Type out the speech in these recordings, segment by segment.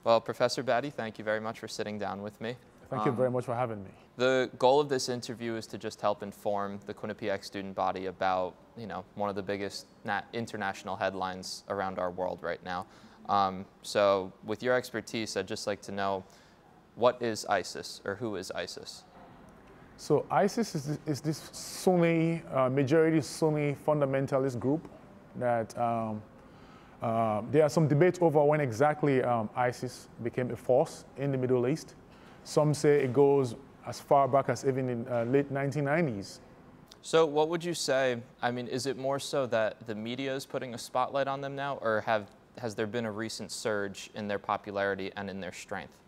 Well, Professor Batty, thank you very much for sitting down with me. Thank you very much for having me. The goal of this interview is to just help inform the Quinnipiac student body about, one of the biggest international headlines around our world right now. So with your expertise, I'd just like to know, what is ISIS, or who is ISIS? So ISIS is this Sunni, majority Sunni fundamentalist group that there are some debate over when exactly ISIS became a force in the Middle East. Some say it goes as far back as even in late 1990s. So what would you say, is it more so that the media is putting a spotlight on them now, or has there been a recent surge in their popularity and in their strength?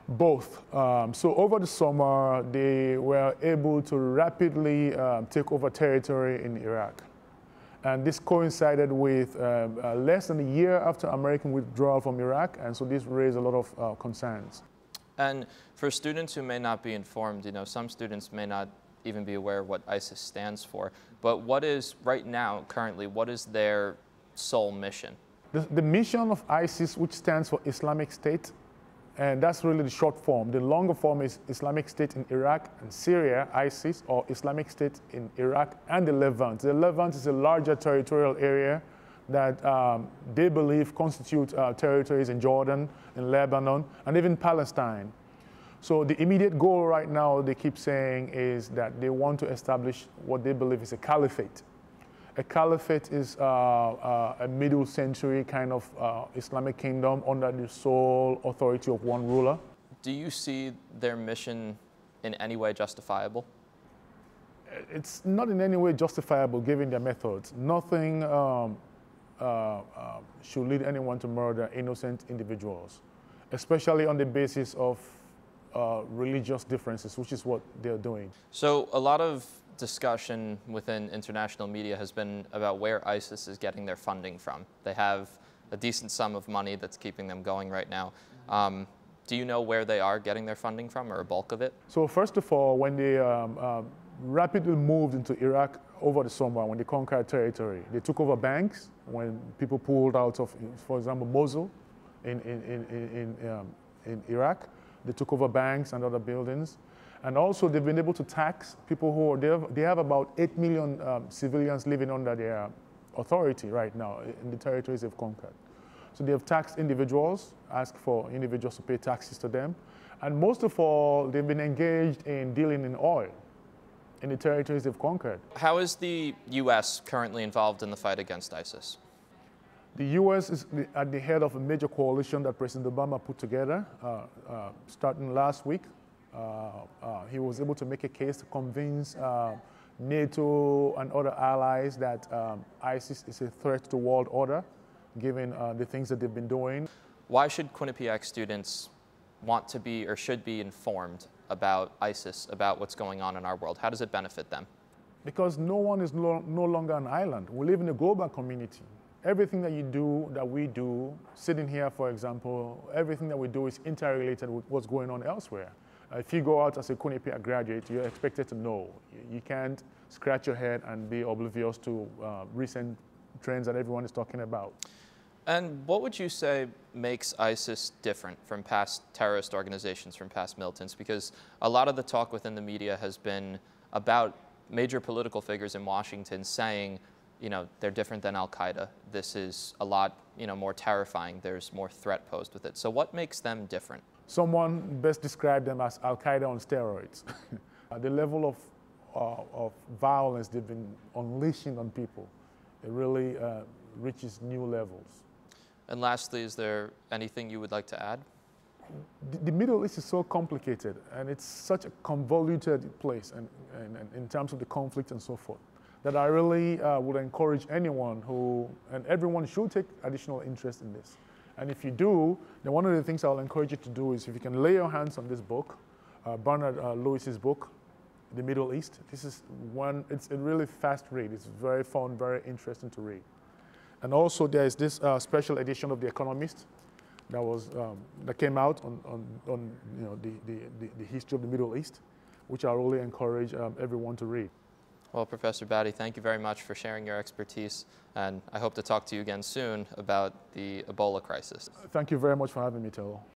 Both. So over the summer, they were able to rapidly take over territory in Iraq. And this coincided with less than a year after American withdrawal from Iraq, and so this raised a lot of concerns. And for students who may not be informed, some students may not even be aware of what ISIS stands for, but what is, right now, currently, what is their sole mission? The mission of ISIS, which stands for Islamic State, and that's really the short form. The longer form is Islamic State in Iraq and Syria, ISIS, or Islamic State in Iraq and the Levant. The Levant is a larger territorial area that they believe constitute territories in Jordan, in Lebanon, and even Palestine. So the immediate goal right now, they keep saying, is that they want to establish what they believe is a caliphate. A caliphate is a middle century kind of Islamic kingdom under the sole authority of one ruler. Do you see their mission in any way justifiable? It's not in any way justifiable given their methods. Nothing should lead anyone to murder innocent individuals, especially on the basis of religious differences, which is what they're doing. So a lot of discussion within international media has been about where ISIS is getting their funding from. They have a decent sum of money that's keeping them going right now. Do you know where they are getting their funding from, or a bulk of it? So first of all, when they rapidly moved into Iraq over the summer, when they conquered territory, they took over banks. When people pulled out of, for example, Mosul in Iraq, they took over banks and other buildings. And also they've been able to tax people they have about 8 million civilians living under their authority right now in the territories they've conquered. So they have taxed individuals, asked for individuals to pay taxes to them. And most of all, they've been engaged in dealing in oil in the territories they've conquered. How is the U.S. currently involved in the fight against ISIS? The U.S. is at the head of a major coalition that President Obama put together starting last week. He was able to make a case to convince NATO and other allies that ISIS is a threat to world order, given the things that they've been doing. Why should Quinnipiac students want to be or should be informed about ISIS, about what's going on in our world? How does it benefit them? Because no one is no longer an island. We live in a global community. Everything that we do, sitting here, for example, everything that we do is interrelated with what's going on elsewhere. If you go out as a Quinnipiac graduate, you're expected to know. You can't scratch your head and be oblivious to recent trends that everyone is talking about. And what would you say makes ISIS different from past terrorist organizations, from past militants? Because a lot of the talk within the media has been about major political figures in Washington saying, they're different than Al-Qaeda. This is a lot, more terrifying. There's more threat posed with it. So what makes them different? Someone best described them as Al-Qaeda on steroids. The level of violence they've been unleashing on people, it really reaches new levels. And lastly, is there anything you would like to add? The Middle East is so complicated, and it's such a convoluted place and in terms of the conflict and so forth, that I really would encourage anyone and everyone should take additional interest in this. And if you do, then one of the things I'll encourage you to do is if you can lay your hands on this book, Bernard Lewis's book, The Middle East. It's a really fast read. It's very fun, very interesting to read. And also there is this special edition of The Economist that came out on the history of the Middle East, which I really encourage everyone to read. Well, Professor Batty, thank you very much for sharing your expertise, and I hope to talk to you again soon about the Ebola crisis. Thank you very much for having me, Tello.